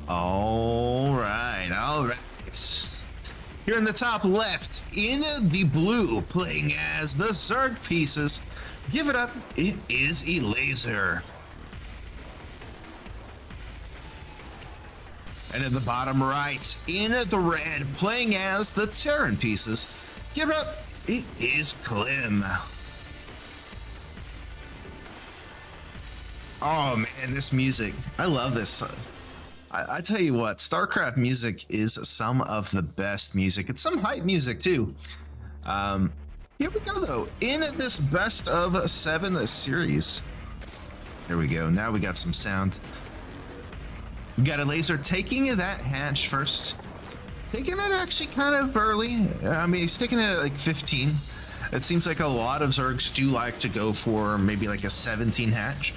All right, all right. Here in the top left, in the blue, playing as the Zerg pieces. Give it up, it is ELAZER. And in the bottom right, in the red, playing as the Terran pieces. Give it up, it is Clem. Oh man, this music, I love this. I tell you what, StarCraft music is some of the best music. It's some hype music too. Here we go though, in this best of 7 series. There we go, now we got some sound. We got ELAZER taking that hatch first. Taking it actually kind of early. I mean, he's taking it at like 15. It seems like a lot of Zergs do like to go for maybe like a 17 hatch.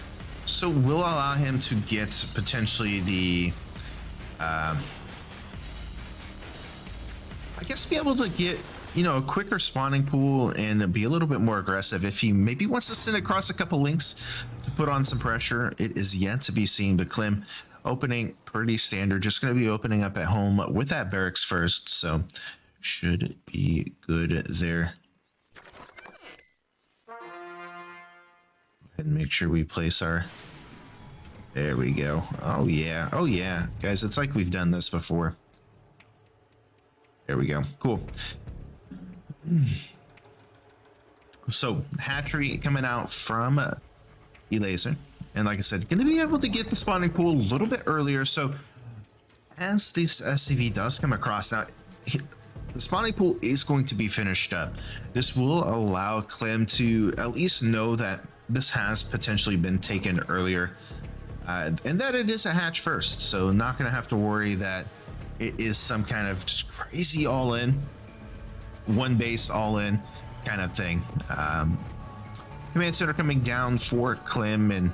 So we'll allow him to get potentially the, I guess be able to get, you know, a quicker spawning pool and be a little bit more aggressive. If he maybe wants to send across a couple links to put on some pressure, it is yet to be seen. But Clem opening pretty standard, just going to be opening up at home with that barracks first. So should be good there. And make sure we place our, there we go. Oh yeah guys, it's like we've done this before. There we go, cool. So hatchery coming out from ELAZER, and like I said, gonna be able to get the spawning pool a little bit earlier. So as this SCV does come across now, the spawning pool is going to be finished up. This will allow Clem to at least know that this has potentially been taken earlier, and that it is a hatch first, so not going to have to worry that it is some kind of just crazy all-in, one base all-in kind of thing. Command center coming down for Clem, and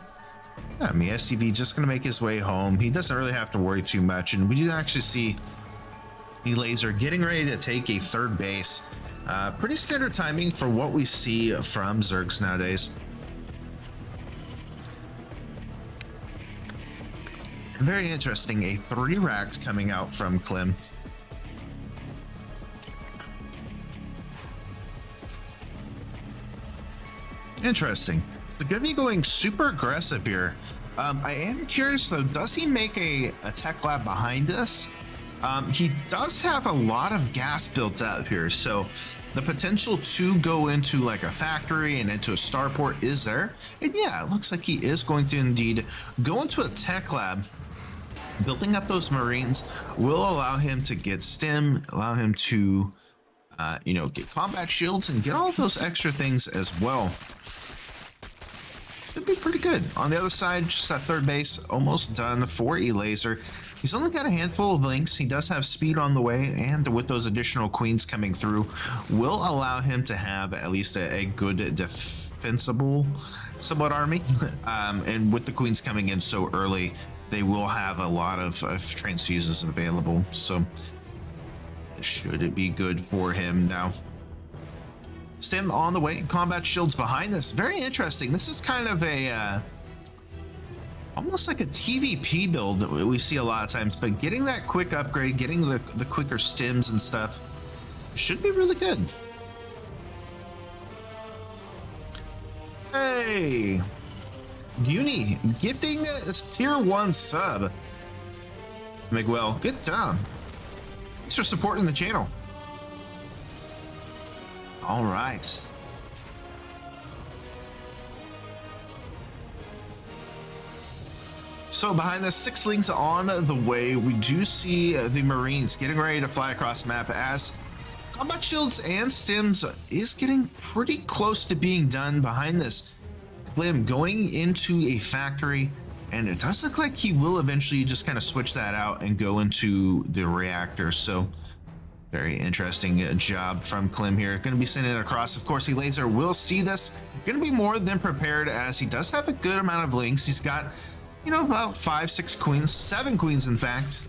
I mean SCV just going to make his way home. He doesn't really have to worry too much, and we do actually see ELAZER getting ready to take a third base. Pretty standard timing for what we see from Zergs nowadays. Very interesting, a 3 racks coming out from Clem. Interesting. So gonna be going super aggressive here. I am curious though, does he make a tech lab behind us? He does have a lot of gas built up here, so the potential to go into like a factory and into a starport is there. And yeah, it looks like he is going to indeed go into a tech lab. Building up those Marines will allow him to get stim, allow him to, you know, get combat shields and get all of those extra things as well. Should be pretty good. On the other side, just that third base almost done for ELAZER. He's only got a handful of links. He does have speed on the way, and with those additional queens coming through, will allow him to have at least a good defensible somewhat army. And with the queens coming in so early, they will have a lot of transfuses available, so should it be good for him now. Stim on the way, combat shields behind us. Very interesting. This is kind of a almost like a TVP build that we see a lot of times, but getting that quick upgrade, getting the quicker stims and stuff should be really good. Hey, Uni gifting a tier 1 sub. Miguel, good job. Thanks for supporting the channel. All right. So behind the 6 links on the way, we do see the Marines getting ready to fly across the map as combat shields and stims is getting pretty close to being done behind this. Clem going into a factory, and it does look like he will eventually just kind of switch that out and go into the reactor. So very interesting job from Clem here. Going to be sending it across. Of course, ELAZER will see this. Going to be more than prepared as he does have a good amount of links. He's got, you know, about 5, 6 queens, 7 queens in fact,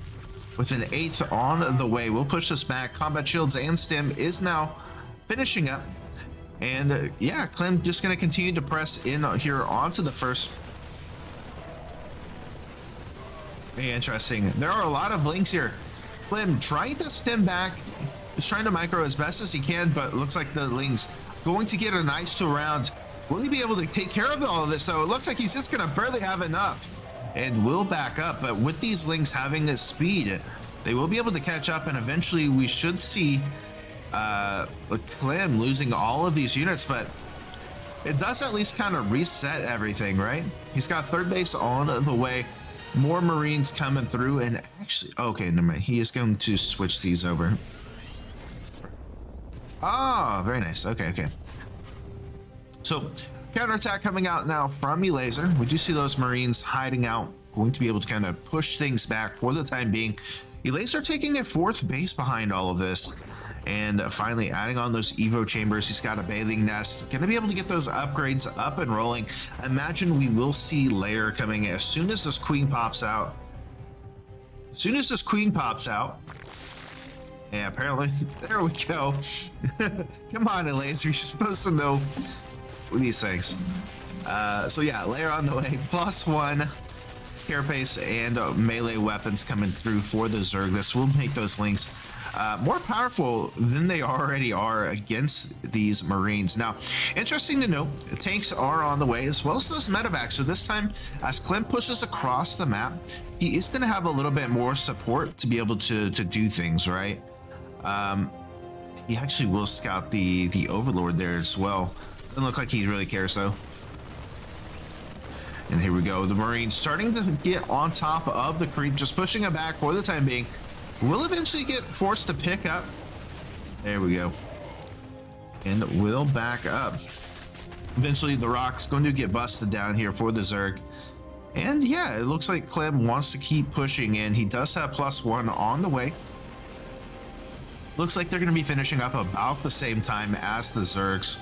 with an 8th on the way. We'll push this back. Combat shields and stim is now finishing up. And yeah, Clem just going to continue to press in here onto the first. Very interesting. There are a lot of links here. Clem trying to stem back. He's trying to micro as best as he can, but it looks like the Ling's going to get a nice surround. Will he be able to take care of all of this? So it looks like he's just going to barely have enough and will back up. But with these Lings having this speed, they will be able to catch up, and eventually we should see Clem losing all of these units, but it does at least kind of reset everything, right? He's got third base on the way. More Marines coming through, and actually, okay, never mind. He is going to switch these over. Ah, very nice. Okay, okay. So, counterattack coming out now from ELAZER. We do see those Marines hiding out, going to be able to kind of push things back for the time being. ELAZER taking a fourth base behind all of this. And finally adding on those Evo chambers. He's got a bathing nest. Going to be able to get those upgrades up and rolling. Imagine we will see layer coming as soon as this queen pops out. As soon as this queen pops out. Yeah, apparently. There we go. Come on, ELAZER. You're supposed to know these things. So yeah, layer on the way. +1 carapace and melee weapons coming through for the Zerg. This will make those links more powerful than they already are against these Marines. Now, interesting to note, tanks are on the way as well as those medevacs. So this time, as Clem pushes across the map, he is going to have a little bit more support to be able to do things, right? He actually will scout the Overlord there as well. Doesn't look like he really cares though. And here we go. The Marines starting to get on top of the creep, just pushing it back for the time being. Will eventually get forced to pick up. There we go. And will back up. Eventually the rock's going to get busted down here for the Zerg. And yeah, it looks like Clem wants to keep pushing in. He does have +1 on the way. Looks like they're going to be finishing up about the same time as the Zergs.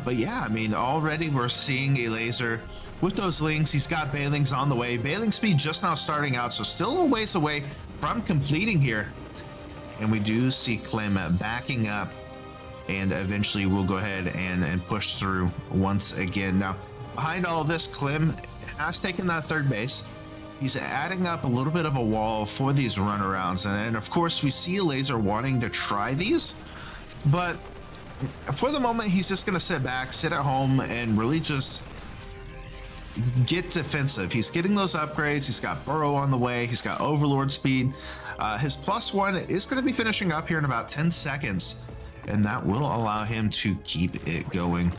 But yeah, I mean, already we're seeing ELAZER with those Lings. He's got Bailings on the way. Bailing speed just now starting out, so still a ways away from completing here. And we do see Clem backing up, and eventually we'll go ahead and push through once again. Now, behind all of this, Clem has taken that third base. He's adding up a little bit of a wall for these runarounds, and of course we see ELAZER wanting to try these, but for the moment he's just going to sit back, sit at home, and really just get defensive. He's getting those upgrades. He's got Burrow on the way. He's got Overlord speed. His +1 is going to be finishing up here in about 10 seconds, and that will allow him to keep it going.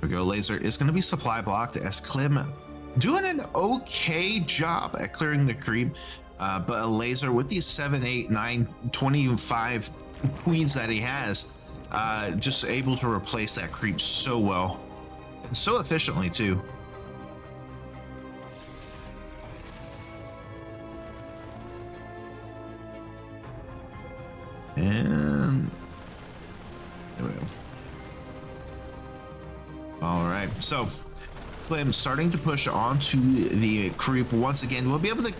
There we go. ELAZER is going to be supply blocked as Clem doing an okay job at clearing the creep, but ELAZER with these 7, 8, 9, 25 queens that he has, just able to replace that creep so well and so efficiently too. And there we go. All right, so Clem starting to push onto the creep once again. We'll be able to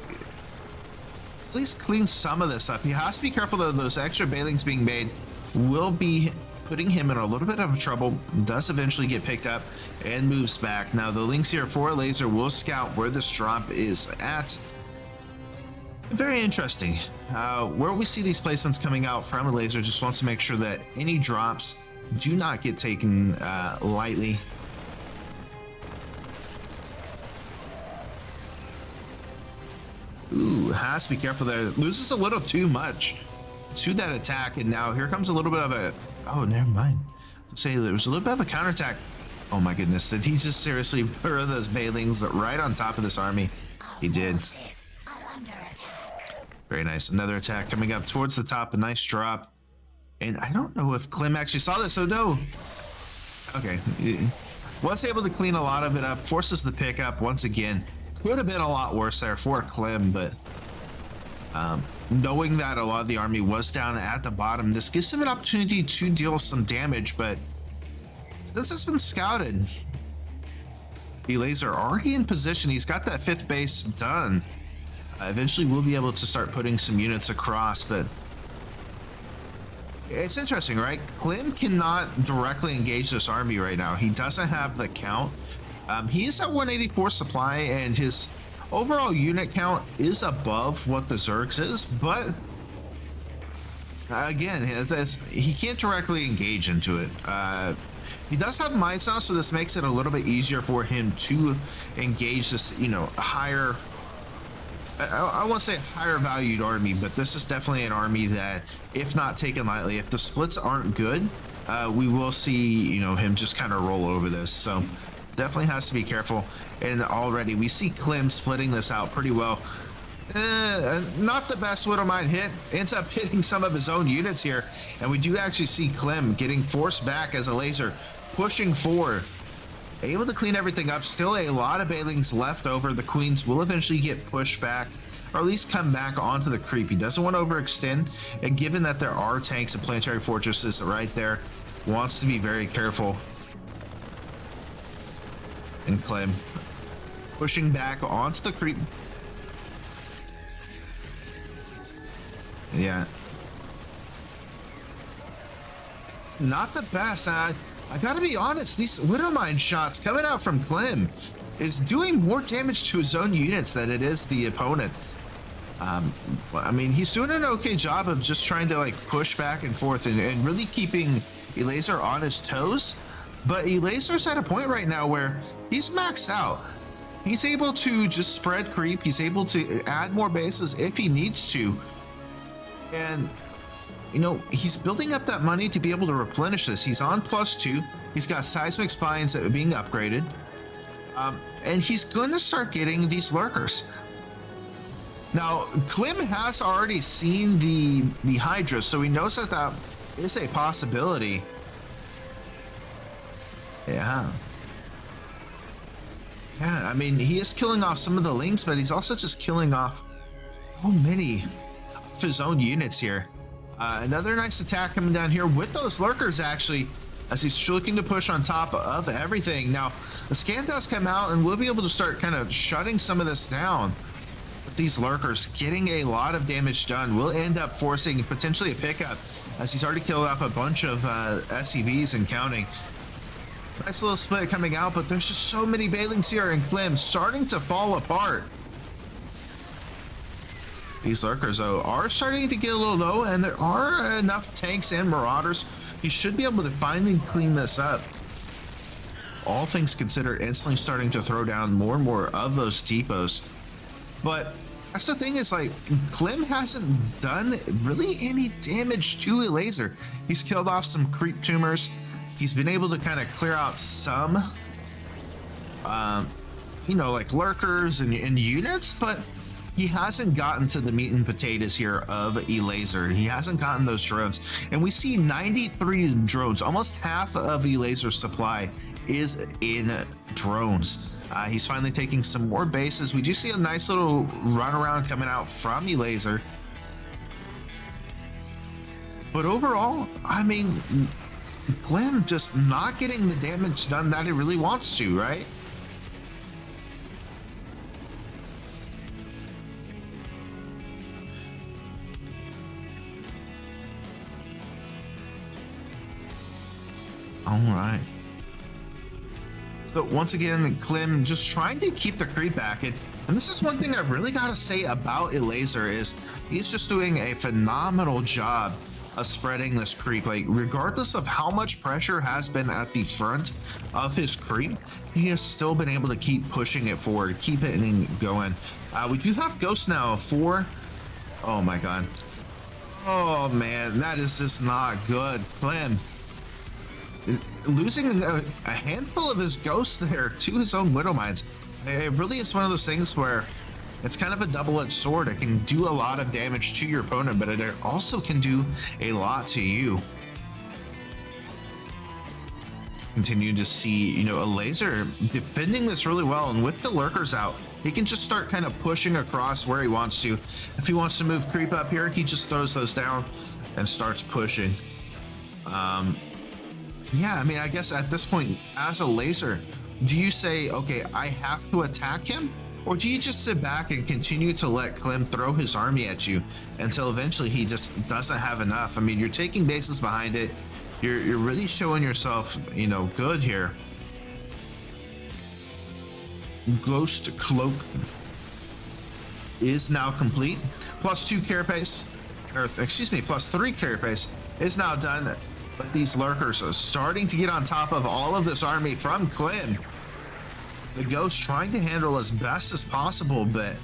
at least clean some of this up. He has to be careful though. Those extra bailings being made will be putting him in a little bit of trouble. Does eventually get picked up and moves back. Now the links here for ELAZER will scout where this drop is at. Very interesting. Where we see these placements coming out from ELAZER, just wants to make sure that any drops do not get taken lightly. Ooh, has to be careful there. Loses a little too much to that attack, and now here comes a little bit of a... Oh, never mind. Let's say there was a little bit of a counterattack. Oh my goodness, did he just seriously throw those bailings right on top of this army? He did. Very nice. Another attack coming up towards the top. A nice drop. And I don't know if Clem actually saw this. Oh no. Okay. Was able to clean a lot of it up. Forces the pickup once again. Could have been a lot worse there for Clem, but knowing that a lot of the army was down at the bottom, this gives him an opportunity to deal some damage, but this has been scouted. ELAZER already in position. He's got that 5th base done. Eventually we'll be able to start putting some units across, but It's interesting, right? Clem cannot directly engage this army right now. He doesn't have the count. He is at 184 supply, and his overall unit count is above what the Zerg's is, but again, he can't directly engage into it. He does have mites now, so this makes it a little bit easier for him to engage this, you know, higher, I won't say higher valued army, but this is definitely an army that, if not taken lightly, if the splits aren't good, we will see, you know, him just kind of roll over this. So definitely has to be careful. And already we see Clem splitting this out pretty well. Not the best Widowmine hit, ends up hitting some of his own units here, and we do actually see Clem getting forced back as ELAZER pushing forward, able to clean everything up. Still a lot of Bailings left over. The Queens will eventually get pushed back, or at least come back onto the creep. He doesn't want to overextend, and given that there are tanks and planetary fortresses right there, wants to be very careful. And Clem pushing back onto the creep. Yeah, not the best. I gotta be honest, these Widowmine shots coming out from Clem is doing more damage to his own units than it is the opponent. I mean, he's doing an okay job of just trying to like push back and forth and really keeping ELAZER on his toes, but ELAZER's at a point right now where he's maxed out. He's able to just spread creep. He's able to add more bases if he needs to. And, you know, he's building up that money to be able to replenish this. He's on +2. He's got seismic spines that are being upgraded. And he's going to start getting these lurkers. Now, Clem has already seen the Hydra, so he knows that that is a possibility. Yeah. Yeah, I mean, he is killing off some of the links, but he's also just killing off so many his own units here. Another nice attack coming down here with those lurkers, actually, as he's looking to push on top of everything. Now the scan does come out, and we'll be able to start kind of shutting some of this down. But these lurkers getting a lot of damage done will end up forcing potentially a pickup, as he's already killed off a bunch of SCVs and counting. Nice little split coming out, but there's just so many Bailings here, and Clem starting to fall apart. These lurkers, though, are starting to get a little low, and there are enough tanks and marauders. He should be able to finally clean this up. All things considered, instantly starting to throw down more and more of those depots. But that's the thing, is like, Clem hasn't done really any damage to ELAZER. He's killed off some creep tumors. He's been able to kind of clear out some, you know, like lurkers and units, but he hasn't gotten to the meat and potatoes here of ELAZER. He hasn't gotten those drones, and we see 93 drones. Almost half of ELAZER's supply is in drones. He's finally taking some more bases. We do see a nice little run around coming out from ELAZER, but overall, I mean, Clem just not getting the damage done that he really wants to, right? All right. So once again, Clem just trying to keep the creep back. And this is one thing I really got to say about ELAZER, is he's just doing a phenomenal job of spreading this creep. Like, regardless of how much pressure has been at the front of his creep, he has still been able to keep pushing it forward, keep it going. We do have ghosts now for, oh my god, oh man, that is just not good. Clem losing a handful of his ghosts there to his own Widowmines. It really is one of those things where it's kind of a double-edged sword. It can do a lot of damage to your opponent, but it also can do a lot to you. Continue to see, you know, ELAZER defending this really well, and with the lurkers out, he can just start kind of pushing across where he wants to. If he wants to move creep up here, he just throws those down and starts pushing. Yeah, I mean, I guess at this point, as ELAZER, do you say, okay, I have to attack him, Or do you just sit back and continue to let Clem throw his army at you until eventually he just doesn't have enough? I mean, you're taking bases behind it. You're really showing yourself, you know, good here. Ghost Cloak is now complete. +2 carapace, or excuse me, +3 carapace is now done. But these lurkers are starting to get on top of all of this army from Clem. The Ghost trying to handle as best as possible, but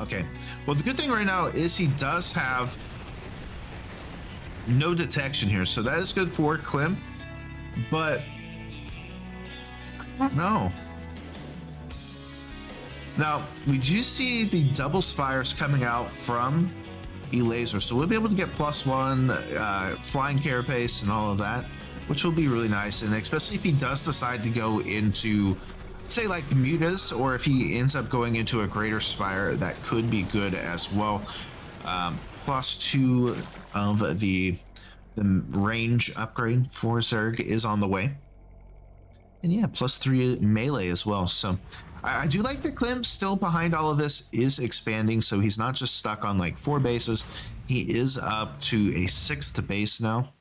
okay. Well, the good thing right now is he does have no detection here, so that is good for Clem. But I don't know. Now we do see the double spires coming out from ELAZER, so we'll be able to get +1 flying carapace and all of that, which will be really nice. And especially if he does decide to go into, say, like mutas, or if he ends up going into a greater spire, that could be good as well. +2 of the range upgrade for Zerg is on the way, and yeah, +3 melee as well. So I do like that Clem still behind all of this is expanding, so he's not just stuck on like 4 bases. He is up to a 6th base now,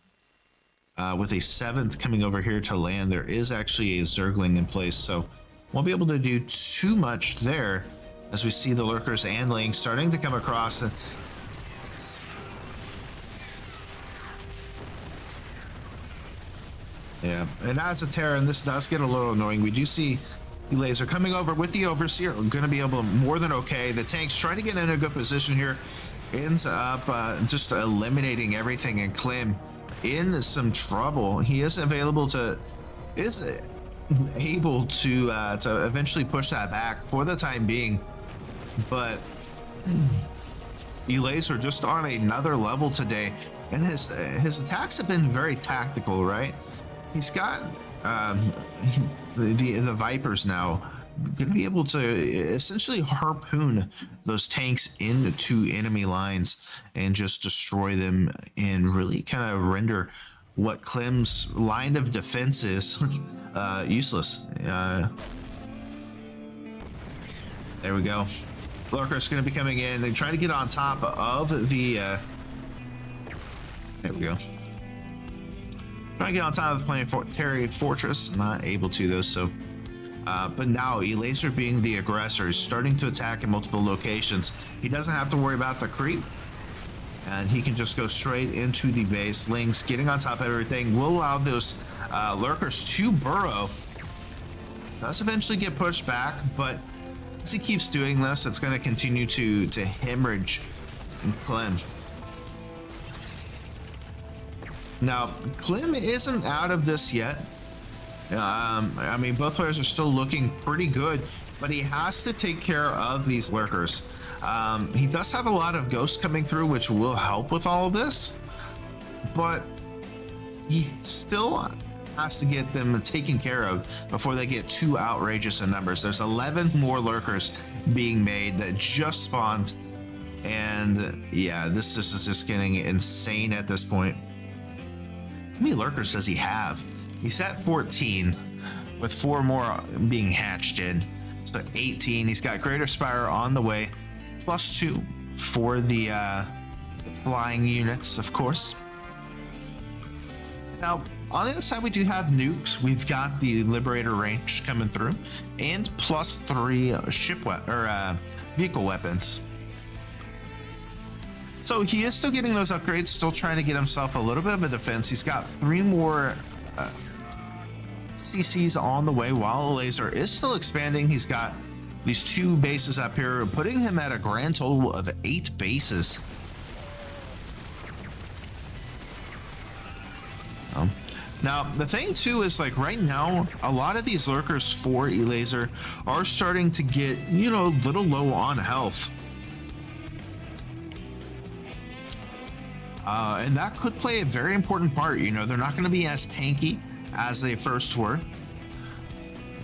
with a 7th coming over here to land. There is actually a Zergling in place, so won't be able to do too much there as we see the Lurkers and Ling starting to come across. Yeah, and as a Terran, this does get a little annoying. We do see ELAZER coming over with the Overseer. We're going to be able to more than okay. The tank's trying to get in a good position here. Ends up just eliminating everything, and Clem in some trouble. He is able to eventually push that back for the time being, but ELAZER just on another level today, and his attacks have been very tactical, right? He's got the Vipers now going to be able to essentially harpoon those tanks into enemy lines and just destroy them and really kind of render what Clem's line of defense is useless. There we go. Lurker's going to be coming in and trying to get on top of the there we go. Trying to get on top of the planetary fortress, not able to though. So but now ELAZER, being the aggressor, is starting to attack in multiple locations. He doesn't have to worry about the creep, and he can just go straight into the base. Ling's getting on top of everything will allow those Lurkers to burrow. Does eventually get pushed back, but as he keeps doing this, it's going to continue to hemorrhage Clem. Now, Clem isn't out of this yet. I mean, both players are still looking pretty good, but he has to take care of these Lurkers. He does have a lot of ghosts coming through, which will help with all of this, but he still has to get them taken care of before they get too outrageous in numbers. There's 11 more Lurkers being made that just spawned, and yeah, this is just getting insane at this point. How many Lurkers does he have? He's at 14, with 4 more being hatched in, so 18. He's got Greater Spire on the way, +2 for the flying units, of course. Now, on the other side, we do have nukes. We've got the Liberator range coming through, and +3 vehicle weapons. So he is still getting those upgrades, still trying to get himself a little bit of a defense. He's got 3 more CCs on the way, while ELAZER is still expanding. He's got these 2 bases up here, putting him at a grand total of 8 bases. Now, the thing too is, like, right now, a lot of these Lurkers for ELAZER are starting to get, you know, a little low on health. And that could play a very important part. You know, they're not going to be as tanky as they first were,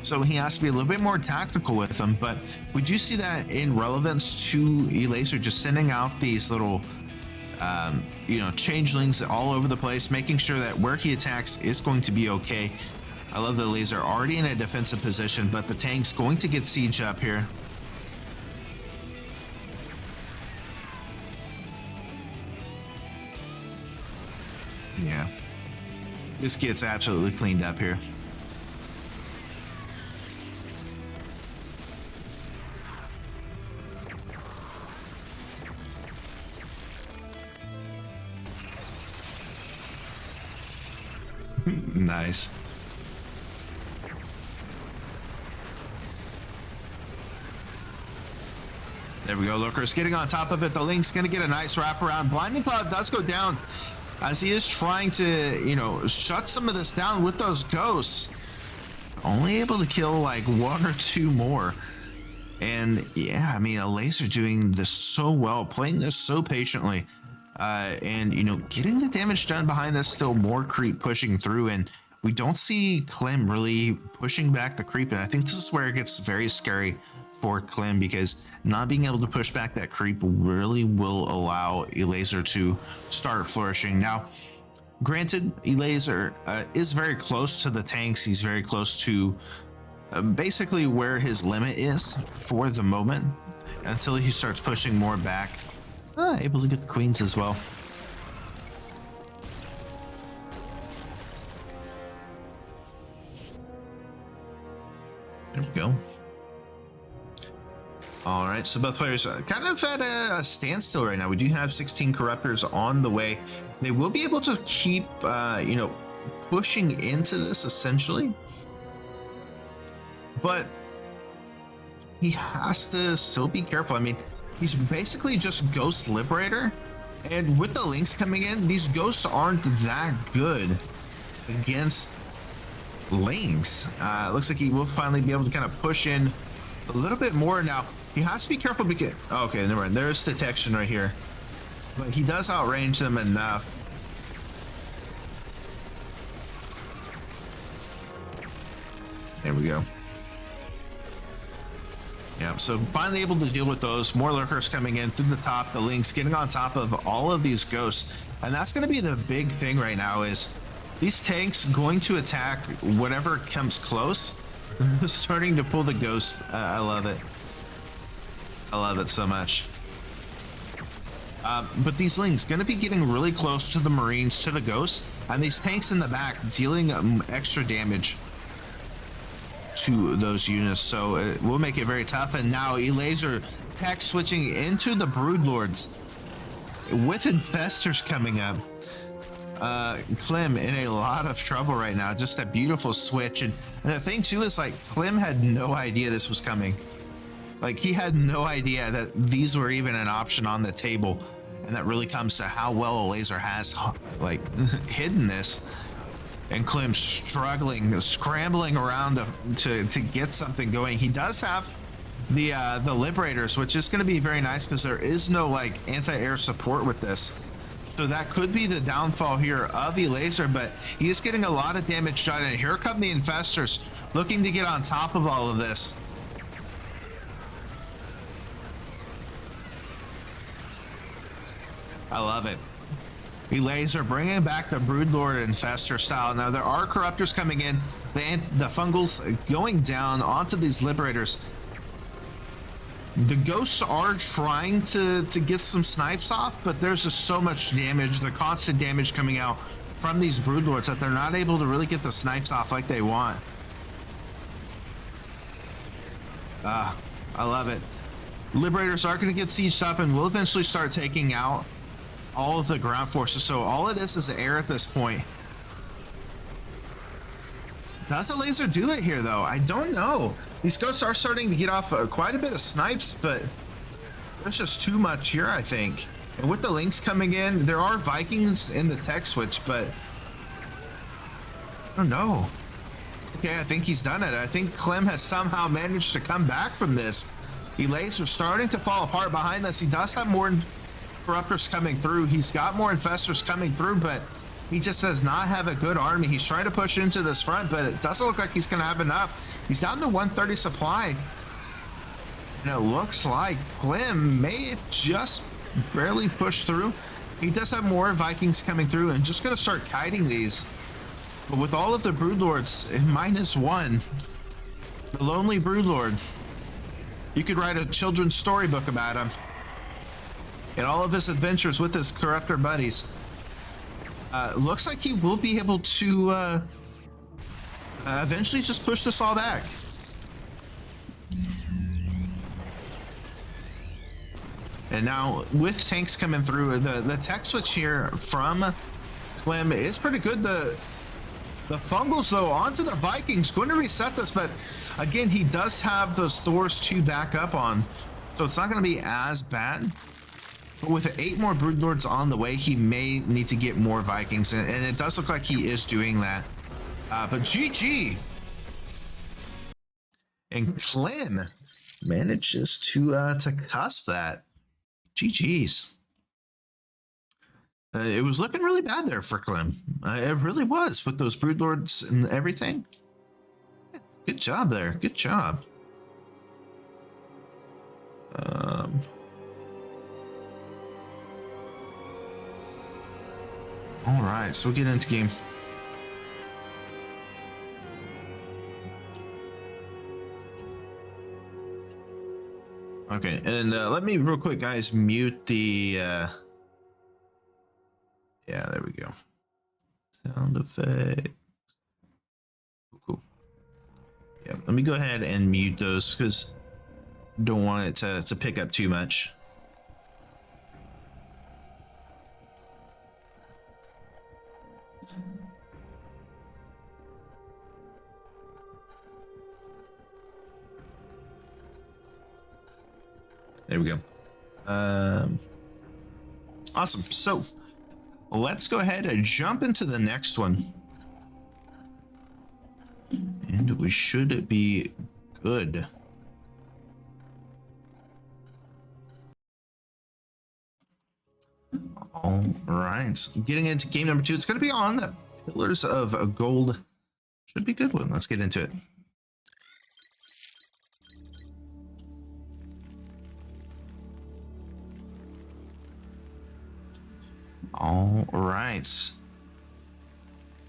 so he has to be a little bit more tactical with them. But we do see that in relevance to ELAZER, just sending out these little you know, changelings all over the place, making sure that where he attacks is going to be okay. I love the laser already in a defensive position, but the tank's going to get siege up here. Yeah. This gets absolutely cleaned up here. Nice. There we go. Lurker's getting on top of it. The Link's going to get a nice wraparound. Blinding Cloud does go down as he is trying to, you know, shut some of this down with those ghosts. Only able to kill like one or two more. And yeah, I mean, ELAZER doing this so well, playing this so patiently. And, you know, getting the damage done behind this, still more creep pushing through. And we don't see Clem really pushing back the creep. And I think this is where it gets very scary for Clem, because not being able to push back that creep really will allow ELAZER to start flourishing. Now, granted, ELAZER is very close to the tanks. He's very close to basically where his limit is for the moment until he starts pushing more back. Able to get the queens as well. There we go. All right, so both players are kind of at a standstill right now. We do have 16 corruptors on the way. They will be able to keep, you know, pushing into this essentially. But he has to still be careful. I mean, he's basically just Ghost Liberator. And with the links coming in, these ghosts aren't that good against links. Looks like he will finally be able to kind of push in a little bit more now. He has to be careful because, okay, never mind. There's detection right here, but he does outrange them enough. There we go. Yeah, so finally able to deal with those. More lurkers coming in through the top, the links getting on top of all of these ghosts. And that's going to be the big thing right now, is these tanks going to attack whatever comes close. Starting to pull the ghosts. I love it. I love it so much. But these links going to be getting really close to the Marines, to the ghosts, and these tanks in the back dealing extra damage to those units, so it will make it very tough. And now ELAZER tech switching into the Broodlords with Infestors coming up. Clem in a lot of trouble right now. Just a beautiful switch. And the thing too is, like, Clem had no idea this was coming. Like, he had no idea that these were even an option on the table. And that really comes to how well ELAZER has, like, hidden this. And Clem struggling, scrambling around to get something going. He does have the Liberators, which is going to be very nice because there is no, like, anti-air support with this. So that could be the downfall here of ELAZER, but he is getting a lot of damage done. And here come the Infestors looking to get on top of all of this. I love it. ELAZER bringing back the Broodlord Infestor style. Now there are Corruptors coming in. The Fungals going down onto these Liberators. The Ghosts are trying to get some snipes off, but there's just so much damage, the constant damage coming out from these Broodlords, that they're not able to really get the snipes off like they want. I love it. Liberators are going to get sieged up and will eventually start taking out all of the ground forces. So all it is air at this point. Does ELAZER do it here though? I don't know. These ghosts are starting to get off quite a bit of snipes, but there's just too much here, I think. And with the links coming in, there are Vikings in the tech switch, but I don't know. Okay, I think he's done it. I think Clem has somehow managed to come back from this. ELAZER starting to fall apart behind this. He does have more Corruptors coming through. He's got more Infestors coming through, but he just does not have a good army. He's trying to push into this front, but it doesn't look like he's going to have enough. He's down to 130 supply. And it looks like Clem may just barely push through. He does have more Vikings coming through and just going to start kiting these. But with all of the Broodlords -1, the lonely Broodlord, you could write a children's storybook about him and all of his adventures with his corruptor buddies. Looks like he will be able to eventually just push this all back. And now with tanks coming through, the tech switch here from Clem is pretty good. The fumbles though onto the Vikings, going to reset this, but again, he does have those Thors to back up on, so it's not going to be as bad. But with 8 more Broodlords on the way, he may need to get more Vikings, and it does look like he is doing that. But GG. And Clem manages to cusp that. GG's. It was looking really bad there for Clem. It really was, with those Broodlords and everything. Yeah, good job there. Good job. All right, so we'll get into game. Okay, and let me real quick, guys, mute the yeah, there we go. Sound effect. Cool. Yeah, let me go ahead and mute those because don't want it to pick up too much. There we go. Awesome. So let's go ahead and jump into the next one. And we should be good. All right. So getting into game number 2. It's going to be on Pillars of Gold. Should be a good one. Let's get into it. All right.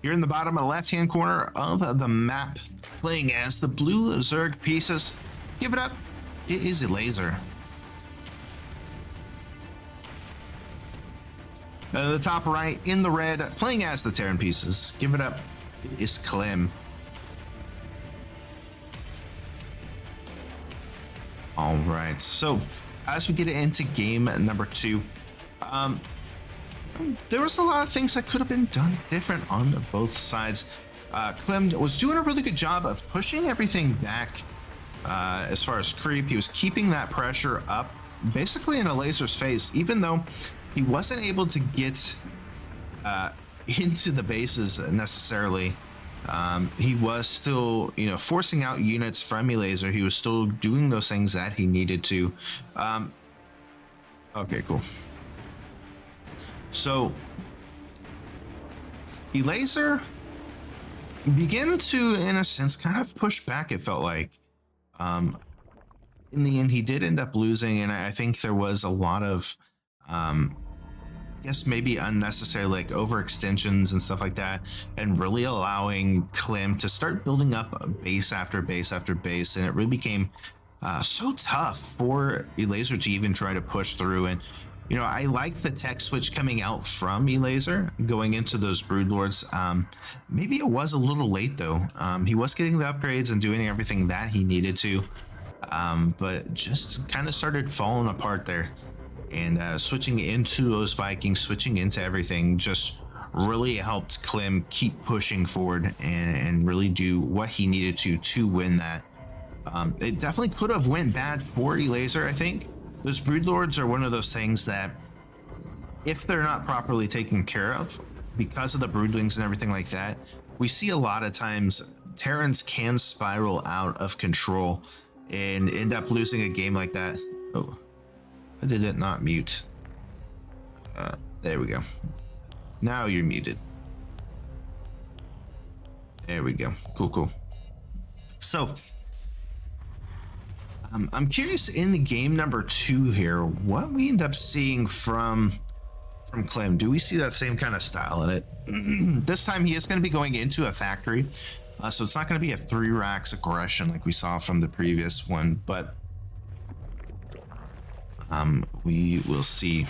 Here in the bottom left-hand corner of the map, playing as the blue Zerg pieces. Give it up. It is ELAZER. The top right in the red, playing as the Terran pieces. Give it up. It is Clem. All right. So as we get into game number 2, there was a lot of things that could have been done different on both sides. Clem was doing a really good job of pushing everything back as far as creep. He was keeping that pressure up basically in ELAZER's face, even though he wasn't able to get into the bases necessarily. He was still, forcing out units from ELAZER. He was still doing those things that he needed to. Okay, cool. So ELAZER began to, in a sense, kind of push back, it felt like. In the end, he did end up losing, and I think there was a lot of, I guess maybe unnecessary like overextensions and stuff like that, and really allowing Clem to start building up base after base after base, and it really became so tough for ELAZER to even try to push through. And I like the tech switch coming out from ELAZER going into those Broodlords. Maybe it was a little late though. He was getting the upgrades and doing everything that he needed to, but just kind of started falling apart there. And switching into those Vikings, switching into everything, just really helped Clem keep pushing forward and really do what he needed to win that. It definitely could have went bad for ELAZER, I think. Those Broodlords are one of those things that, if they're not properly taken care of, because of the broodlings and everything like that, we see a lot of times Terrans can spiral out of control and end up losing a game like that. Oh, I did it not mute. There we go. Now you're muted. There we go. Cool. So I'm curious in the game number 2 here, what we end up seeing from from Clem. Do we see that same kind of style in it? This time he is going to be going into a factory, so it's not going to be a 3 racks aggression like we saw from the previous one, but we will see.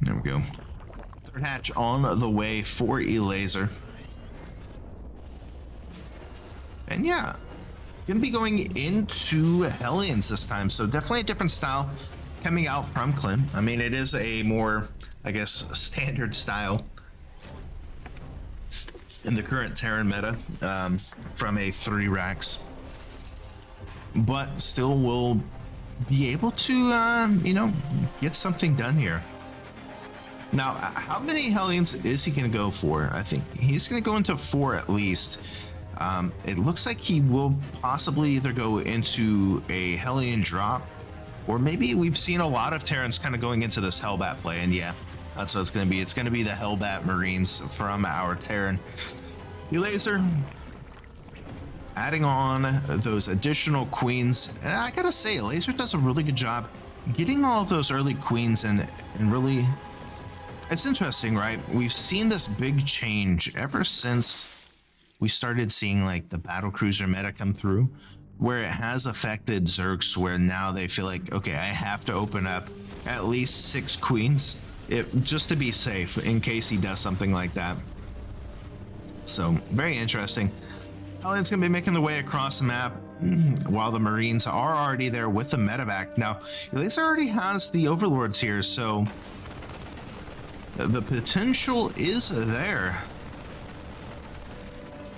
There we go. Third hatch on the way for ELAZER. And yeah, gonna be going into Hellions this time, so definitely a different style coming out from Clem. I mean, it is a more, I guess, standard style in the current Terran meta, from a 3 racks, but still will be able to, you know, get something done here. Now, how many Hellions is he going to go for? I think he's going to go into 4 at least. It looks like he will possibly either go into a Hellion drop, or maybe we've seen a lot of Terrans kind of going into this Hellbat play, and yeah, that's what it's going to be. It's going to be the Hellbat Marines from our Terran. ELAZER adding on those additional queens, and I gotta say, ELAZER does a really good job getting all of those early queens, and really, it's interesting, right? We've seen this big change ever since we started seeing like the battle cruiser meta come through, where it has affected Zergs, where now they feel like, okay, I have to open up at least 6 queens just to be safe in case he does something like that. So very interesting. Hellions gonna be making their way across the map while the Marines are already there with the medevac. Now, ELAZER already has the Overlords here, so the potential is there.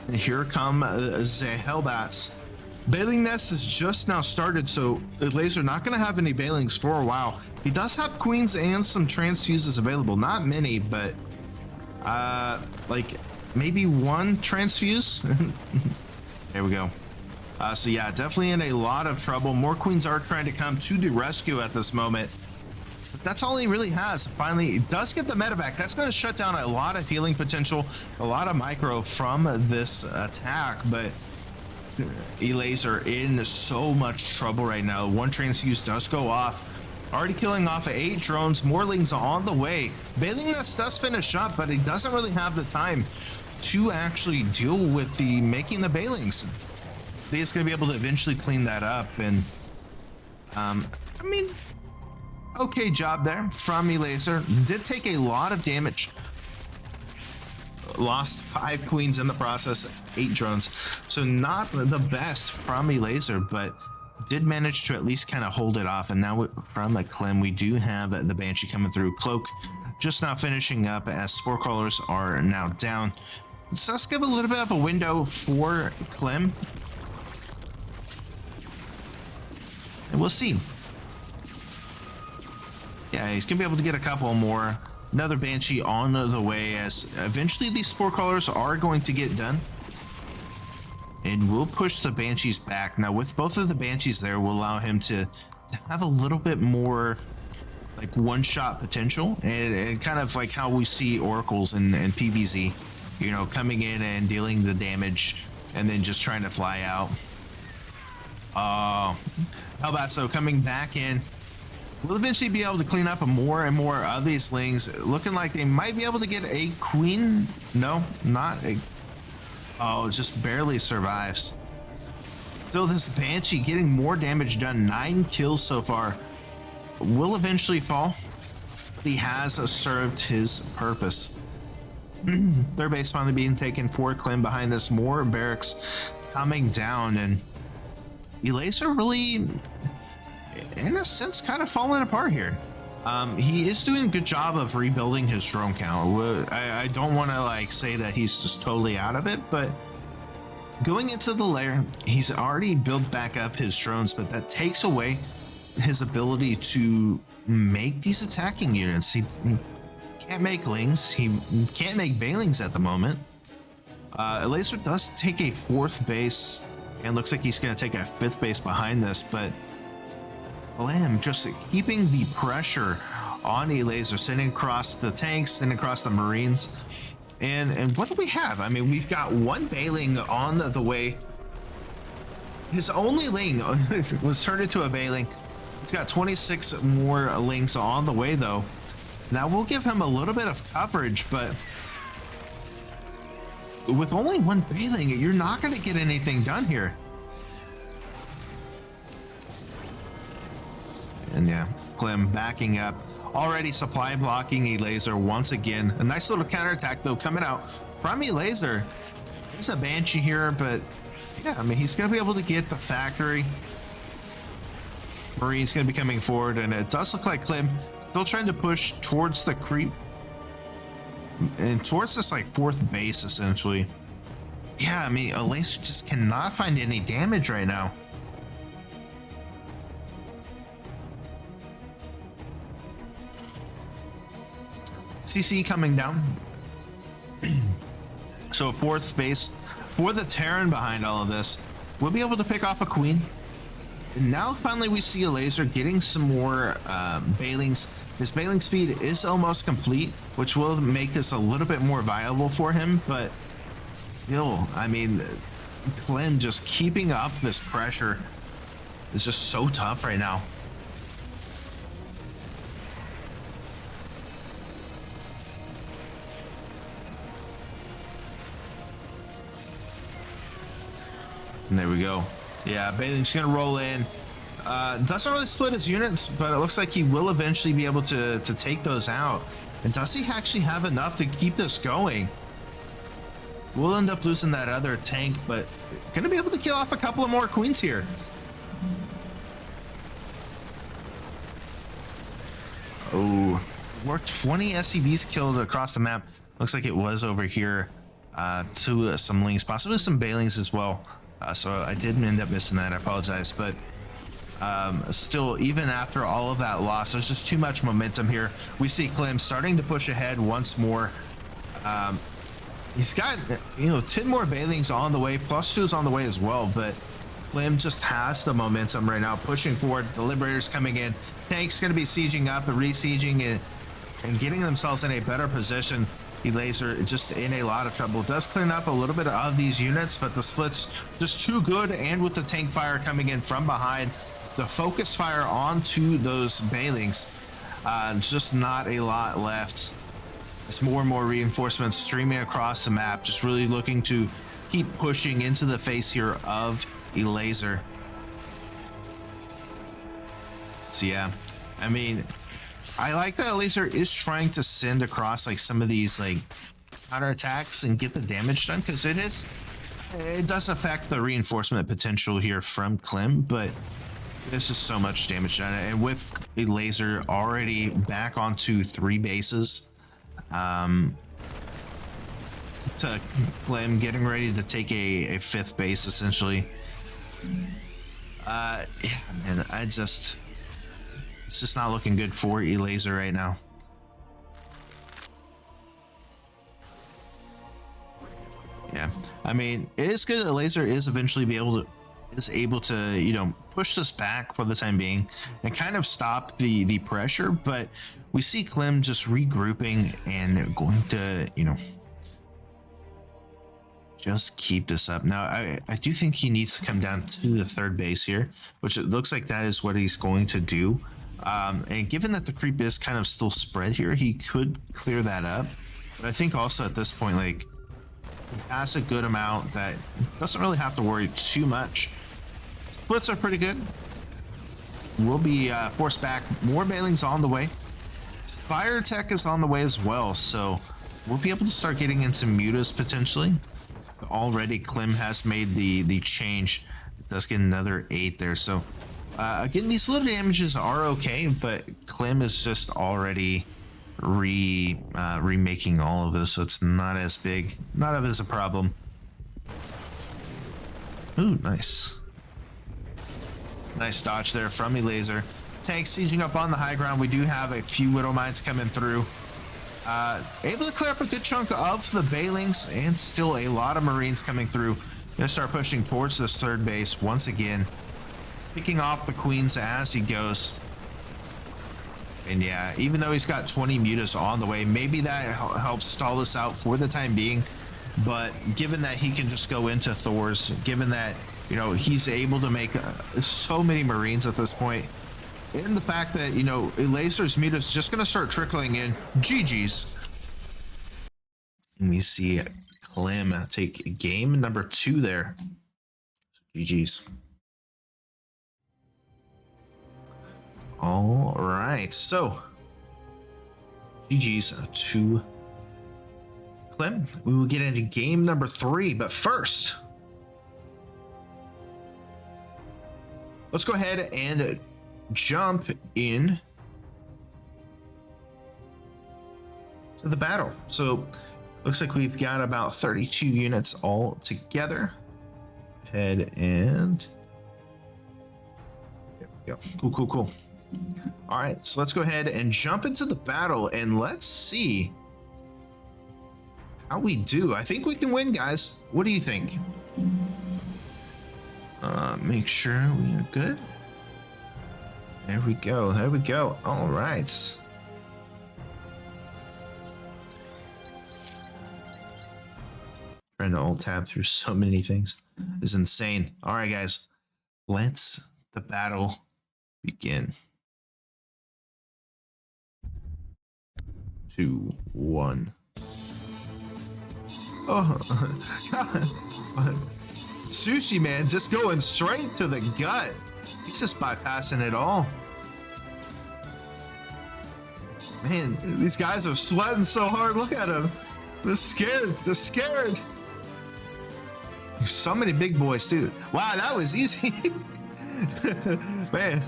And here come the Hellbats. Bailing Nest is just now started, so ELAZER not going to have any bailings for a while. He does have queens and some transfuses available. Not many, but like maybe 1 transfuse. There we go. So yeah, definitely in a lot of trouble. More queens are trying to come to the rescue at this moment. But that's all he really has. Finally, he does get the medevac. That's going to shut down a lot of healing potential, a lot of micro from this attack. But ELAZER in so much trouble right now. 1 transfuse does go off. Already killing off 8 drones. Morlings on the way. Bailing Nest does finish up, but he doesn't really have the time to actually deal with the making the bailings. He's going to be able to eventually clean that up. And I mean, okay job there from ELAZER. Did take a lot of damage. Lost 5 queens in the process, 8 drones. So not the best from ELAZER, but did manage to at least kind of hold it off. And now from a Clem, we do have the Banshee coming through. Cloak just now finishing up as Spore Crawlers are now down. So let's give a little bit of a window for Clem. And we'll see. Yeah, he's gonna be able to get a couple more. Another Banshee on the way, as eventually these Spore Crawlers are going to get done. And we'll push the Banshees back. Now with both of the Banshees there, will allow him to have a little bit more like one-shot potential, and kind of like how we see Oracles and PvZ, you know, coming in and dealing the damage and then just trying to fly out. Hellbat, so coming back in. We'll eventually be able to clean up more and more of these lings. Looking like they might be able to get a queen. No, not a... Oh, just barely survives. Still, this Banshee getting more damage done. 9 kills so far. Will eventually fall. But he has served his purpose. Their base finally being taken for Clem. Behind this, more barracks coming down. And ELAZER really, in a sense, kind of falling apart here. He is doing a good job of rebuilding his drone count. I don't want to like say that he's just totally out of it, but going into the lair, he's already built back up his drones, but that takes away his ability to make these attacking units. He can't make lings. He can't make bailings at the moment. ELAZER does take a 4th base, and looks like he's going to take a 5th base behind this, but Clem just keeping the pressure on ELAZER, sending across the tanks, sending across the Marines. And what do we have? I mean, we've got 1 bailing on the way his only lane was turned into a Bailing. He's got 26 more links on the way though. That will give him a little bit of coverage, but with only one Bailing, you're not going to get anything done here. And yeah, Clem backing up, already supply blocking ELAZER once again. A nice little counterattack though coming out from ELAZER. It's a Banshee here, but yeah, I mean, he's going to be able to get the factory. Marine's going to be coming forward, and it does look like Clem still trying to push towards the creep and towards this like fourth base essentially. Yeah, I mean, ELAZER just cannot find any damage right now. CC coming down. So fourth base for the Terran behind all of this. We'll be able to pick off a queen. And now finally we see ELAZER getting some more Bailings. His Bailing speed is almost complete, which will make this a little bit more viable for him, but still, I mean, Clem just keeping up this pressure is just so tough right now. And there we go. Yeah, Bailing's gonna roll in. Doesn't really split his units, but it looks like he will eventually be able to take those out. And does he actually have enough to keep this going? We'll end up losing that other tank, but gonna be able to kill off a couple of more queens here. Oh, we're 20 SCVs killed across the map. Looks like it was over here to some links, possibly some Bailings as well. So I did end up missing that. I apologize, but still, even after all of that loss, there's just too much momentum here. We see Clem starting to push ahead once more. He's got 10 more Bailings on the way, plus 2's on the way as well, but Clem just has the momentum right now, pushing forward. The Liberators coming in, tanks going to be sieging up and re-sieging and getting themselves in a better position. ELAZER just in a lot of trouble. Does clean up a little bit of these units, but the split's just too good, and with the tank fire coming in from behind, the focus fire onto those Bailings, just not a lot left. As more and more reinforcements streaming across the map, just really looking to keep pushing into the face here of ELAZER. So yeah, I mean, I like that ELAZER is trying to send across like some of these like counterattacks and get the damage done, because it does affect the reinforcement potential here from Clem, but there's just so much damage done. And with ELAZER already back onto 3 bases, to Clem getting ready to take a 5th base essentially. Yeah, man, it's just not looking good for ELAZER right now. Yeah, I mean, it is good that ELAZER is eventually able to push this back for the time being and kind of stop the pressure, but we see Clem just regrouping and going to just keep this up. Now I do think he needs to come down to the 3rd base here, which it looks like that is what he's going to do. And given that the creep is kind of still spread here, he could clear that up, but I think also at this point, like, he has a good amount that doesn't really have to worry too much. Splits are pretty good. We'll be forced back. More Bailings on the way. Fire tech is on the way as well, so we'll be able to start getting into mutas potentially. Already Clem has made the change. It does get another 8 there, so again, these little damages are okay, but Clem is just already remaking all of this, so it's not as big, not as a problem. Ooh, nice dodge there from ELAZER. Tank sieging up on the high ground. We do have a few Widow Mines coming through, able to clear up a good chunk of the Bailings, and still a lot of Marines coming through. Gonna start pushing towards this 3rd base once again, picking off the queens as he goes. And yeah, even though he's got 20 mutas on the way, maybe that helps stall us out for the time being. But given that he can just go into Thor's, given that You know, he's able to make so many Marines at this point. And the fact that, you know, ELAZER's meat is just going to start trickling in. GG's. And we see Clem take game number 2 there. GG's. All right, so GG's to Clem. We will get into game number 3, but first, let's go ahead and jump in to the battle. So looks like we've got about 32 units all together. Head and there we go. Cool. All right, so let's go ahead and jump into the battle and let's see how we do. I think we can win, guys. What do you think? Make sure we are good. There we go. All right. Trying to alt tab through so many things is insane. All right, guys, let's the battle begin. 2, 1. Oh, God. Sushi man just going straight to the gut. He's just bypassing it all. Man, these guys are sweating so hard. Look at them. They're scared. So many big boys too. Wow, that was easy. Man,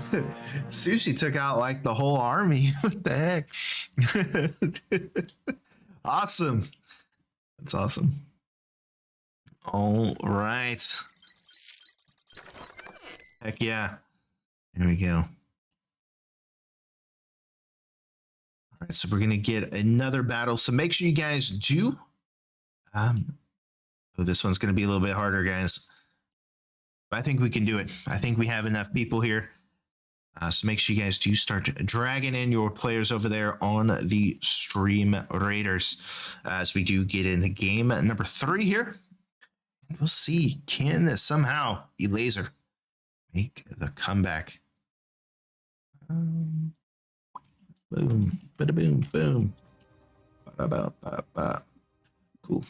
Sushi took out like the whole army. What the heck? Awesome. That's awesome. All right. Heck yeah. Here we go. All right, so we're gonna get another battle. So make sure you guys do. Oh, this one's gonna be a little bit harder, guys. I think we can do it. I think we have enough people here. So make sure you guys do start dragging in your players over there on the Stream Raiders as we do get into game number 3 here. And we'll see, can somehow ELAZER make the comeback? Boom, bada boom, boom. Ba-da-ba-ba-ba. Cool.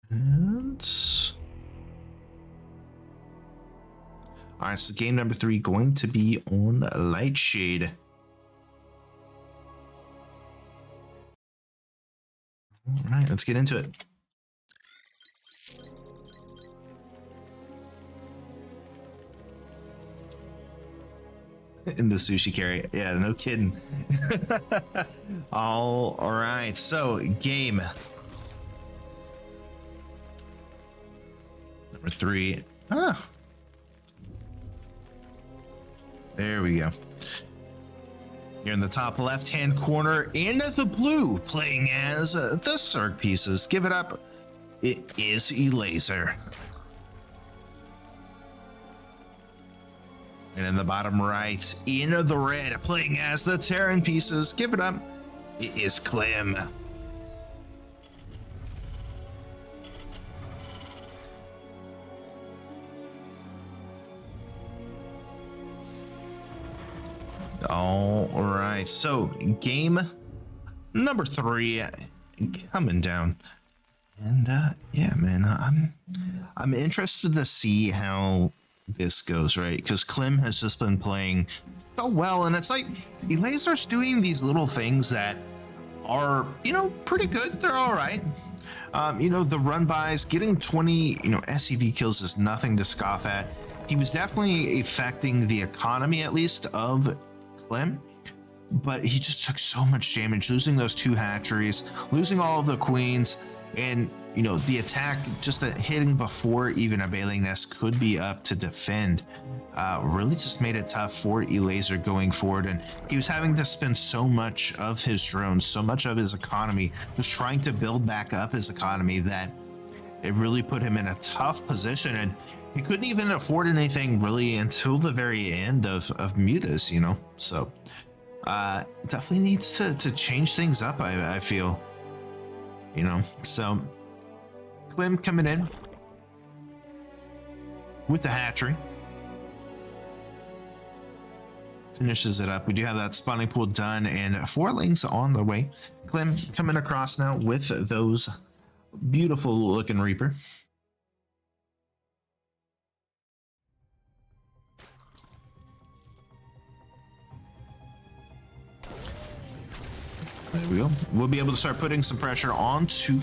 And all right, so game number 3 going to be on Lightshade. All right, let's get into it. In the sushi carry. Yeah, no kidding. All right, so game number 3. There we go. Here in the top left-hand corner in the blue, playing as the Zerg pieces. Give it up. It is ELAZER. And in the bottom right, in the red, playing as the Terran pieces. Give it up. It is Clem. All right, so game number 3 coming down, and yeah, man, I'm interested to see how this goes, right? Because Clem has just been playing so well, and it's like ELAZER's doing these little things that are, you know, pretty good. They're all right. You know, the run bys, getting 20, you know, SCV kills is nothing to scoff at. He was definitely affecting the economy, at least, of Clem, but he just took so much damage, losing those 2 hatcheries, losing all of the queens, and you know, the attack, just the hitting before even a bailing nest could be up to defend, really just made it tough for ELAZER going forward. And he was having to spend so much of his drones, so much of his economy, just trying to build back up his economy, that it really put him in a tough position. And he couldn't even afford anything really until the very end of Mutas, you know. So definitely needs to change things up, I feel, you know. So Clem coming in, with the hatchery. Finishes it up. We do have that spawning pool done and 4 lings on the way. Clem coming across now with those beautiful looking Reaper. There we go. We'll be able to start putting some pressure onto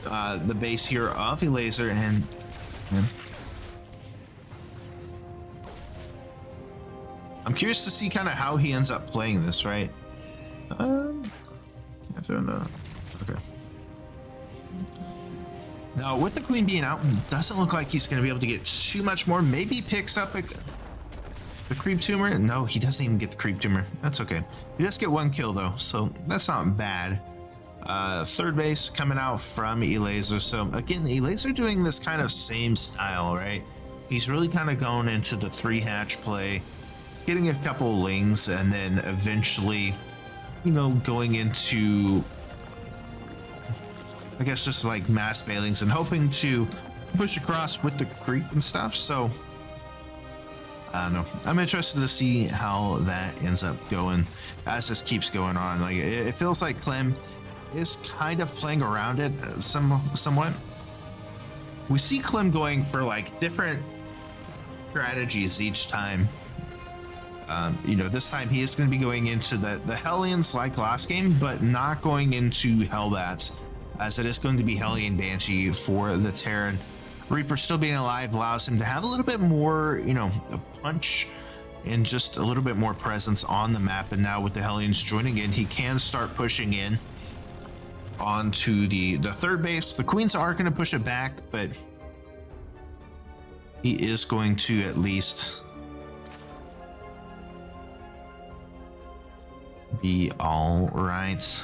the base here of ELAZER and I'm curious to see kind of how he ends up playing this, right? Can't throw no. Okay. Now, with the queen being out, doesn't look like he's going to be able to get too much more. Maybe picks up the creep tumor. No, he doesn't even get the creep tumor. That's okay. He does get 1 kill though, so that's not bad. Third base coming out from ELAZER. So again, ELAZER doing this kind of same style, right? He's really kind of going into the 3 hatch play. Getting a couple lings and then eventually, you know, going into, I guess, just like mass bailings and hoping to push across with the creep and stuff. So I don't know. I'm interested to see how that ends up going as this keeps going on. Like it feels like Clem is kind of playing around it somewhat. We see Clem going for like different strategies each time. You know, this time he is going to be going into the Hellions like last game, but not going into Hellbats, as it is going to be Hellion Banshee for the Terran. Reaper still being alive allows him to have a little bit more, you know, a punch and just a little bit more presence on the map. And now with the Hellions joining in, he can start pushing in onto the third base. The Queens are going to push it back, but he is going to at least be all right.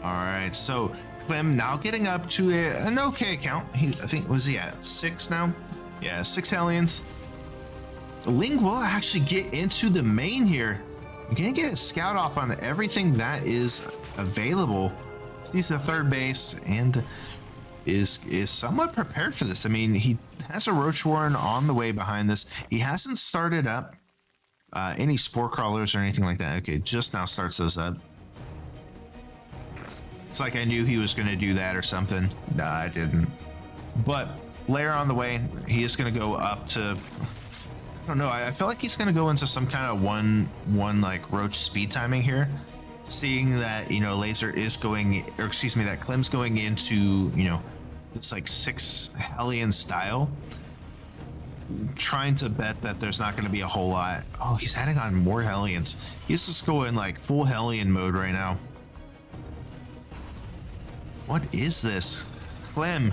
All right, so Clem now getting up to an okay count. I think, was he at 6 now? Yeah, 6 Hellions. Ling will actually get into the main here. You're gonna get a scout off on everything that is available. He's the third base and is somewhat prepared for this. I mean, he has a Roach Warren on the way behind this. He hasn't started up any spore crawlers or anything like that. Okay, just now starts those up. It's like I knew he was going to do that or something. Nah, I didn't. But layer on the way. He is going to go up to, I don't know. I feel like he's going to go into some kind of one like Roach speed timing here. Seeing that, you know, Laser is going, or excuse me, that Clem's going into, you know, it's like 6 Hellion style. Trying to bet that there's not going to be a whole lot. Oh, he's adding on more Hellions. He's just going like full Hellion mode right now. What is this? Clem,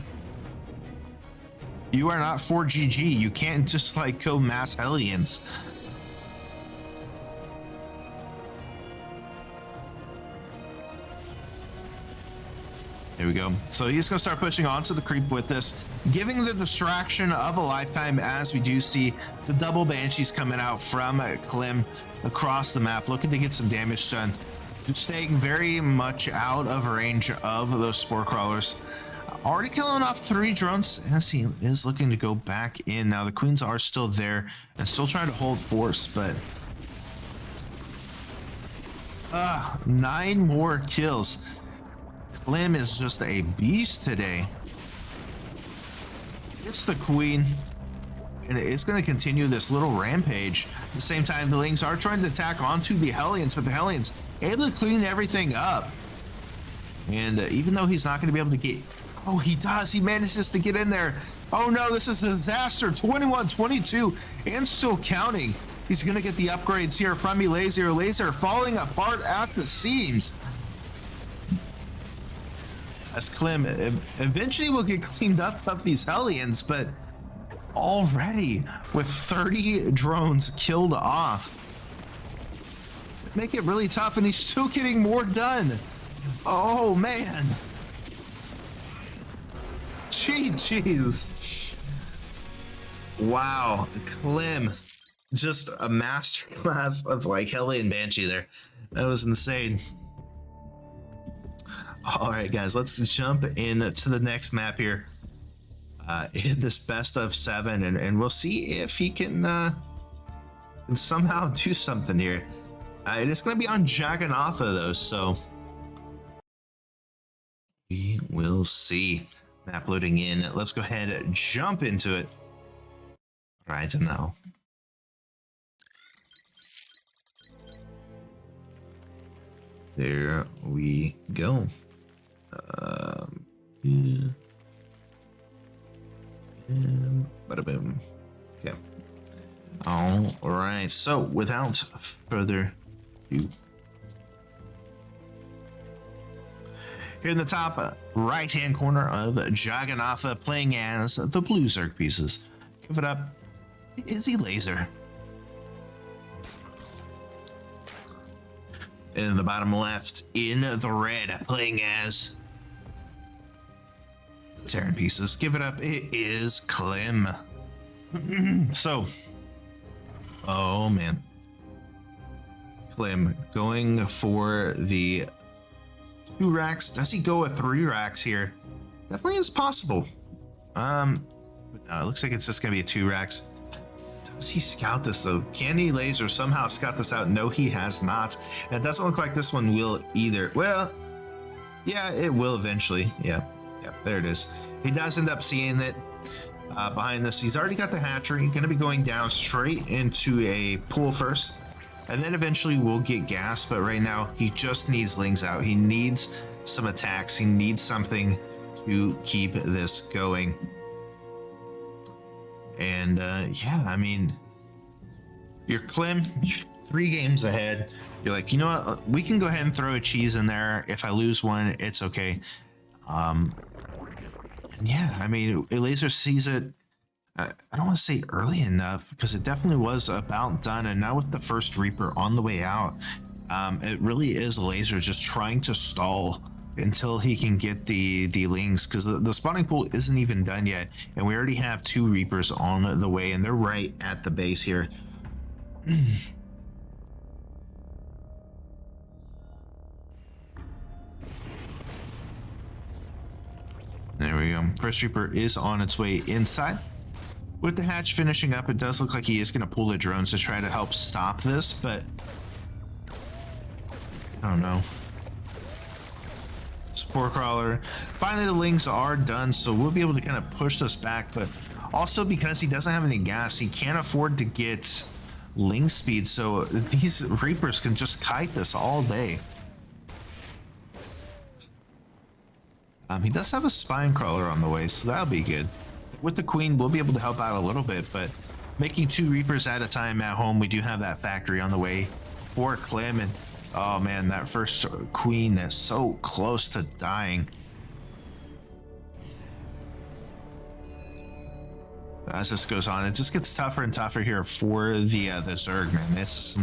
you are not 4GG. You can't just like go mass Hellions. There we go. So he's going to start pushing onto the creep with this, giving the distraction of a lifetime as we do see the double Banshees coming out from Clem across the map, looking to get some damage done. Just staying very much out of range of those spore crawlers. Already killing off 3 drones as he is looking to go back in. Now the Queens are still there and still trying to hold force, but 9 more kills. Clem is just a beast today. It's the Queen, and it's going to continue this little rampage. At the same time, the Lings are trying to attack onto the Hellions, but the Hellions able to clean everything up. And even though he's not going to be able to get, oh, he does. He manages to get in there. Oh no, this is a disaster. 21-22 and still counting. He's going to get the upgrades here from ELAZER. ELAZER falling apart at the seams. As Clem eventually will get cleaned up of these Hellions, but already with 30 drones killed off, make it really tough, and he's still getting more done. Oh man, jeez. Wow, Clem Just a masterclass of like Hellbat and Banshee there. That was insane. All right, guys, let's jump into the next map here. In this best of 7, and we'll see if he can somehow do something here. It is going to be on Jaganatha though, so we will see. Map loading in. Let's go ahead and jump into it right now. There we go. Yeah. Bada boom. Okay. All right. So without further ado, here in the top right-hand corner of Jaganatha, playing as the blue Zerg pieces. Give it up. Is ELAZER. In the bottom left, in the red, playing as the Terran pieces. Give it up. It is Clem. So, oh man, Clem going for the 2 racks. Does he go with 3 racks here? Definitely is possible. But no, it looks like it's just gonna be a 2 racks. Does he scout this though? Can ELAZER somehow scout this out? No, he has not. And it doesn't look like this one will either. Well, yeah, it will eventually. Yeah, there it is. He does end up seeing it behind this. He's already got the hatchery. Going to be going down straight into a pool first, and then eventually we'll get gas. But right now, he just needs lings out. He needs some attacks. He needs something to keep this going. And yeah, I mean, you're Clem, you're 3 games ahead. You're like, you know what? We can go ahead and throw a cheese in there. If I lose one, it's okay. And yeah, I mean, ELAZER sees it. I don't want to say early enough because it definitely was about done. And now with the first Reaper on the way out, it really is ELAZER just trying to stall until he can get the lings, because the spawning pool isn't even done yet, and we already have 2 Reapers on the way, and they're right at the base here. There we go. First Reaper is on its way inside. With the hatch finishing up, it does look like he is going to pull the drones to try to help stop this, but I don't know. Spore crawler. Finally, the lings are done, so we'll be able to kind of push this back, but also because he doesn't have any gas, he can't afford to get ling speed, so these Reapers can just kite this all day. He does have a spine crawler on the way, so that'll be good. With the queen, we'll be able to help out a little bit, but making 2 Reapers at a time at home, we do have that factory on the way for Clem, and oh man, that first queen is so close to dying. As this goes on, it just gets tougher and tougher here for the Zerg, man. It's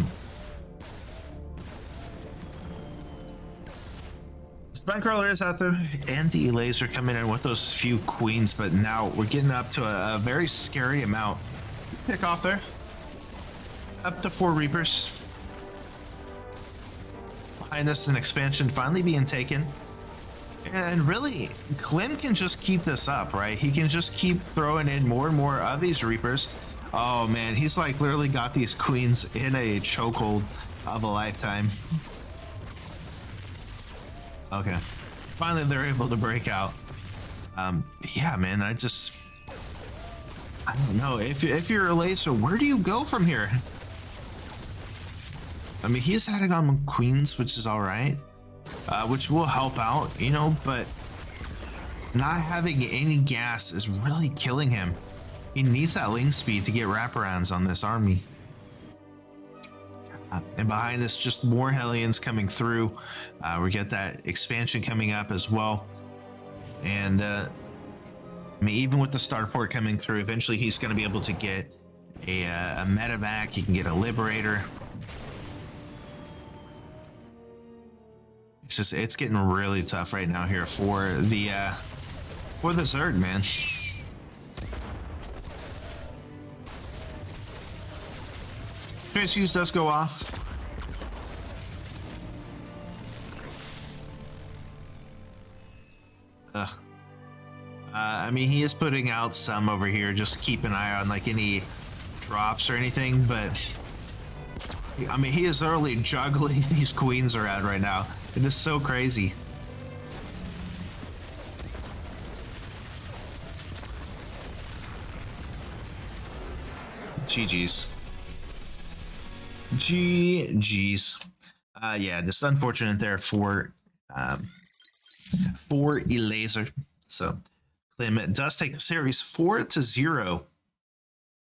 Spinecrawler is out there, and the ELAZER coming in with those few queens, but now we're getting up to a very scary amount. Pick off there. Up to 4 Reapers. Behind this, an expansion finally being taken. And really, Clem can just keep this up, right? He can just keep throwing in more and more of these Reapers. Oh man, he's like literally got these queens in a chokehold of a lifetime. Okay, finally they're able to break out. Yeah, man, I don't know. If you're ELAZER, where do you go from here? I mean, he's adding on queens, which is all right, which will help out, you know, but not having any gas is really killing him. He needs that ling speed to get wraparounds on this army. And behind this, just more Hellions coming through. We get that expansion coming up as well. And I mean, even with the starport coming through, eventually he's going to be able to get a medevac. He can get a liberator. It's getting really tough right now here for the Zerg, man. trace fuse does go off. Ugh. I mean, he is putting out some over here. Just keep an eye on like any drops or anything, but I mean, he is early juggling these queens around right now. It is so crazy. GG's. GG's. Yeah, just unfortunate there for ELAZER. So Clem does take the series 4-0